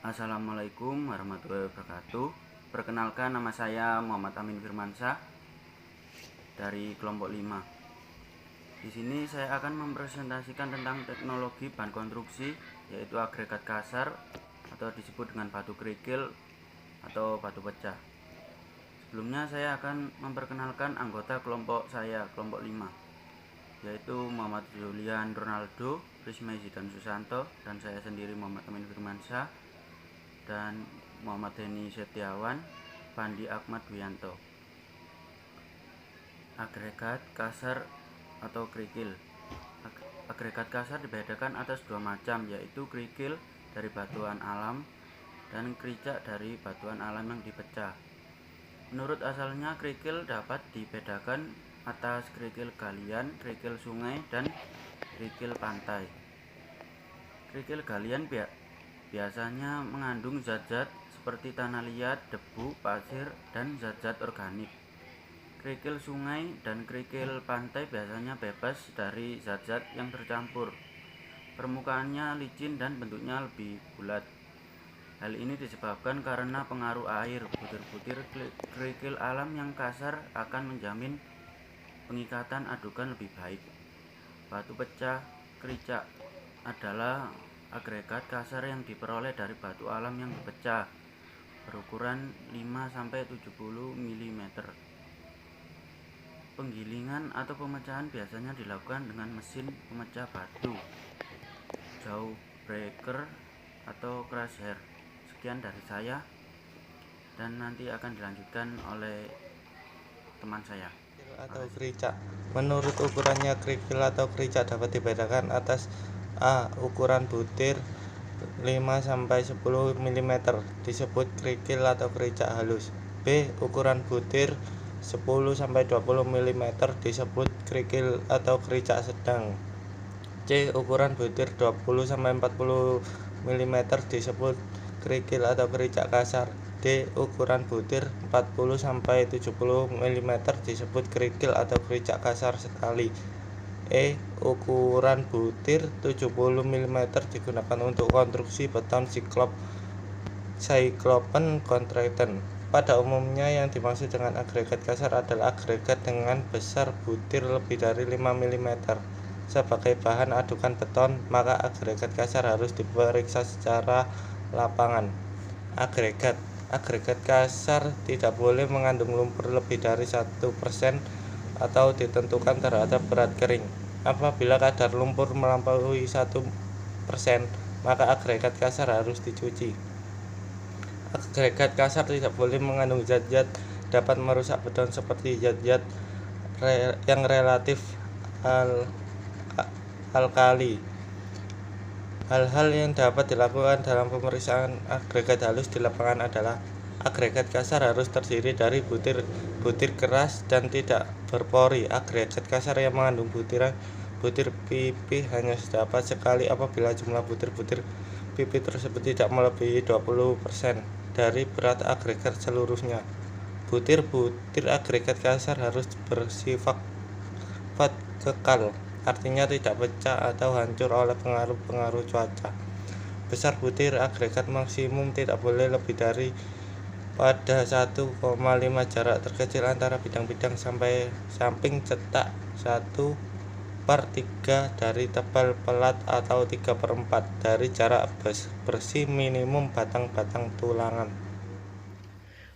Assalamualaikum warahmatullahi wabarakatuh. Perkenalkan, nama saya Muhammad Amin Firmansyah dari kelompok 5. Di sini saya akan mempresentasikan tentang teknologi bahan konstruksi, yaitu agregat kasar atau disebut dengan batu kerikil atau batu pecah. Sebelumnya saya akan memperkenalkan anggota kelompok saya, kelompok 5, yaitu Muhammad Julian Ronaldo, Rismai Zidan Susanto, dan saya sendiri Muhammad Amin Firmansyah, dan Muhammad Heni Setiawan, Pandi Ahmad Wiyanto. Agregat kasar atau kerikil. Agregat kasar dibedakan atas dua macam, yaitu kerikil dari batuan alam dan kericak dari batuan alam yang dipecah. Menurut asalnya, kerikil dapat dibedakan atas kerikil galian, kerikil sungai, dan kerikil pantai. Kerikil galian biasanya mengandung zat-zat seperti tanah liat, debu, pasir, dan zat-zat organik. Kerikil sungai dan kerikil pantai biasanya bebas dari zat-zat yang tercampur. Permukaannya licin dan bentuknya lebih bulat. Hal ini disebabkan karena pengaruh air. Butir-butir kerikil alam yang kasar akan menjamin pengikatan adukan lebih baik. Batu pecah kericak adalah agregat kasar yang diperoleh dari batu alam yang dipecah, berukuran 5-70 mm. Penggilingan atau pemecahan biasanya dilakukan dengan mesin pemecah batu, jawbreaker atau crusher. Sekian dari saya, dan nanti akan dilanjutkan oleh teman saya. Atau kericak. Menurut ukurannya, kerikil atau kericak dapat dibedakan atas A. Ukuran butir 5-10 mm disebut kerikil atau kericak halus. B. Ukuran butir 10-20 mm disebut kerikil atau kericak sedang. C. Ukuran butir 20-40 mm disebut kerikil atau kericak kasar. D. Ukuran butir 40-70 mm disebut kerikil atau kericak kasar sekali. E. Ukuran butir 70 mm digunakan untuk konstruksi beton Cyclopen Concrete. Pada umumnya yang dimaksud dengan agregat kasar adalah agregat dengan besar butir lebih dari 5 mm. Sebagai bahan adukan beton, maka agregat kasar harus diperiksa secara lapangan. Agregat kasar tidak boleh mengandung lumpur lebih dari 1% atau ditentukan terhadap berat kering. Apabila kadar lumpur melampaui 1%, maka agregat kasar harus dicuci. Agregat kasar tidak boleh mengandung zat-zat dapat merusak beton seperti zat-zat yang relatif alkali. Hal-hal yang dapat dilakukan dalam pemeriksaan agregat halus di lapangan adalah: agregat kasar harus terdiri dari butir keras dan tidak berpori. Agregat kasar yang mengandung butir pipih hanya dapat sekali apabila jumlah butir pipih tersebut tidak melebihi 20% dari berat agregat seluruhnya. Butir agregat kasar harus bersifat kekal, artinya tidak pecah atau hancur oleh pengaruh cuaca. Besar butir agregat maksimum tidak boleh lebih dari pada 1,5 jarak terkecil antara bidang-bidang sampai samping cetak 1/3 dari tebal pelat atau 3/4 dari jarak bersih minimum batang-batang tulangan.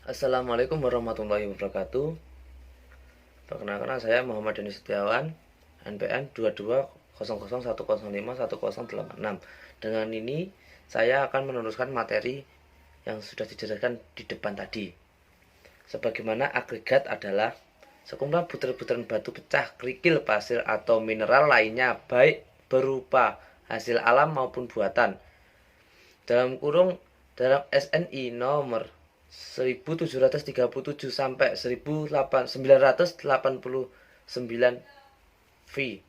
Assalamualaikum warahmatullahi wabarakatuh. Perkenalkan, saya Muhammad Heni Setiawan, NPM 220010510886. Dengan ini saya akan meneruskan materi yang sudah dijelaskan di depan tadi. Sebagaimana agregat adalah sekumpulan butir-butiran batu pecah, kerikil, pasir, atau mineral lainnya, baik berupa hasil alam maupun buatan. Dalam SNI nomor 1737 sampai 1989 V.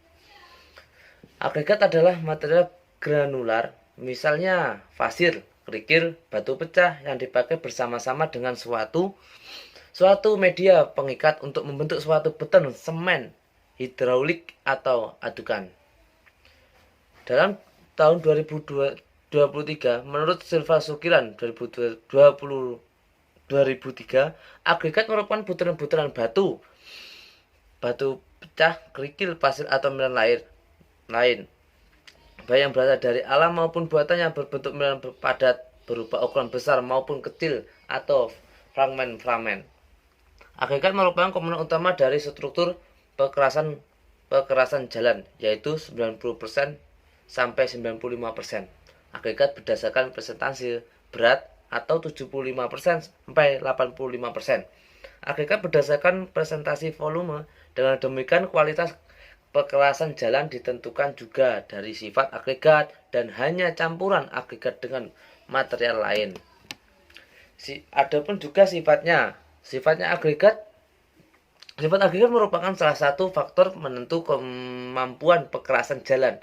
Agregat adalah material granular, misalnya pasir, kerikil, batu pecah yang dipakai bersama-sama dengan suatu media pengikat untuk membentuk suatu beton, semen, hidraulik, atau adukan. Dalam tahun 2023, menurut Silva Sukiran 2003, agregat merupakan butiran-butiran batu pecah, kerikil, pasir atau mineral lain, baik yang berasal dari alam maupun buatan yang berbentuk mineral padat berupa ukuran besar maupun kecil atau fragmen-fragmen. Agregat merupakan komponen utama dari struktur pekerasan jalan, yaitu 90% sampai 95%. Agregat berdasarkan presentasi berat atau 75% sampai 85%. Agregat berdasarkan presentasi volume. Dengan demikian kualitas pekerasan jalan ditentukan juga dari sifat agregat dan hanya campuran agregat dengan material lain. Adapun juga sifatnya agregat. Sifat agregat merupakan salah satu faktor menentu kemampuan pekerasan jalan,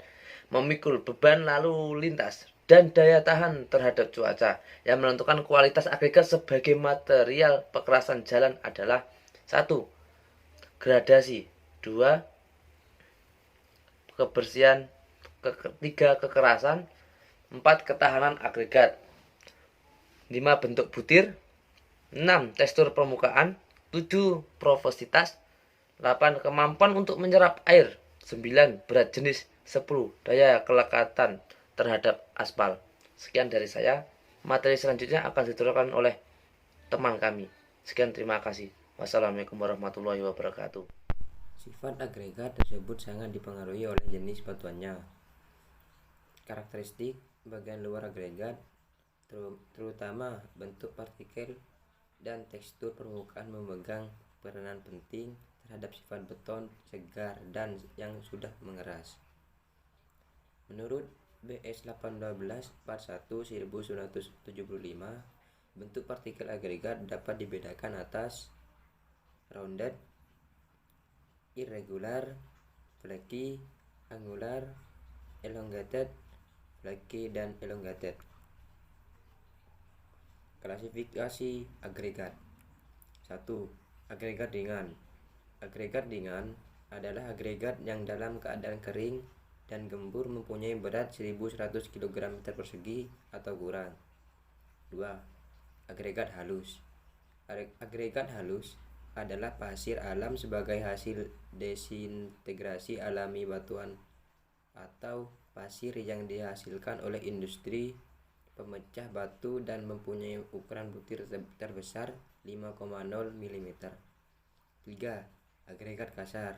memikul beban lalu lintas, dan daya tahan terhadap cuaca. Yang menentukan kualitas agregat sebagai material pekerasan jalan adalah 1. Gradasi, 2. Kebersihan, 3. Kekerasan, 4. Ketahanan agregat, 5. Bentuk butir, 6. Tekstur permukaan, 7. Porositas, 8. Kemampuan untuk menyerap air, 9. Berat jenis, 10. Daya kelekatan terhadap aspal. Sekian dari saya. Materi selanjutnya akan diturunkan oleh teman kami. Sekian, terima kasih. Wassalamualaikum warahmatullahi wabarakatuh. Sifat agregat tersebut sangat dipengaruhi oleh jenis batuannya. Karakteristik bagian luar agregat, terutama bentuk partikel dan tekstur permukaan, memegang peranan penting terhadap sifat beton segar dan yang sudah mengeras. Menurut BS 1841 1975, bentuk partikel agregat dapat dibedakan atas rounded, irregular, flaky, angular, elongated, flaky, dan elongated. Klasifikasi agregat. 1. Agregat ringan. Agregat ringan adalah agregat yang dalam keadaan kering dan gembur mempunyai berat 1100 kg persegi atau kurang. 2. Agregat halus. Agregat halus adalah pasir alam sebagai hasil desintegrasi alami batuan atau pasir yang dihasilkan oleh industri pemecah batu dan mempunyai ukuran butir terbesar 5,0 mm. 3. Agregat kasar.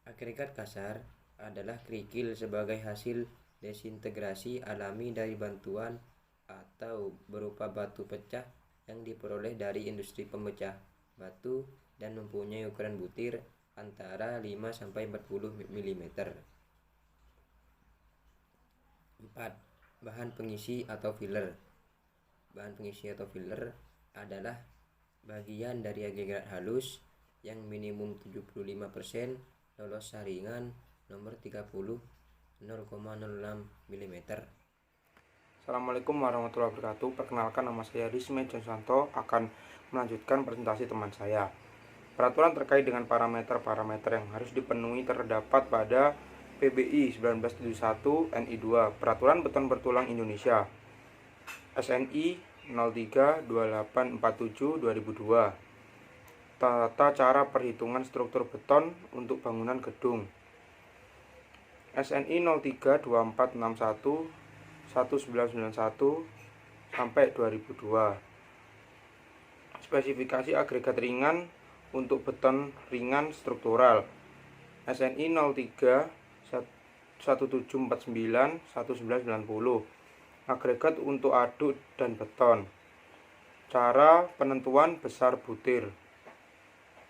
Agregat kasar adalah kerikil sebagai hasil desintegrasi alami dari bantuan atau berupa batu pecah yang diperoleh dari industri pemecah batu dan mempunyai ukuran butir antara 5-40 mm. 4. Bahan pengisi atau filler. Bahan pengisi atau filler adalah bagian dari agregat halus yang minimum 75% lolos saringan nomor 30 0,06 mm. Assalamualaikum warahmatullahi wabarakatuh. Perkenalkan, nama saya Risme Jonsanto, akan melanjutkan presentasi teman saya. Peraturan terkait dengan parameter-parameter yang harus dipenuhi terdapat pada PBI 1971 NI 2, Peraturan Beton Bertulang Indonesia, SNI 032847 2002, Tata cara perhitungan struktur beton untuk bangunan gedung, SNI 032461 1991 sampai 2002. Spesifikasi agregat ringan untuk beton ringan struktural, SNI 03 1749 1990, agregat untuk aduk dan beton. Cara penentuan besar butir,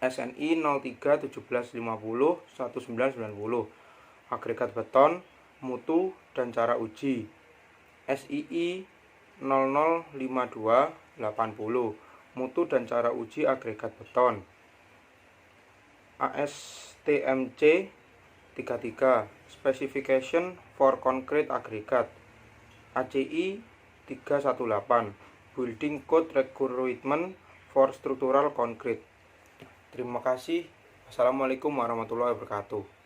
SNI 03 1750 1990, agregat beton, mutu dan cara uji, SII 0052 80, mutu dan cara uji agregat beton, ASTMC 33, Specification for Concrete Aggregate, ACI 318, Building Code Requirement for Structural Concrete. Terima kasih. Assalamualaikum warahmatullahi wabarakatuh.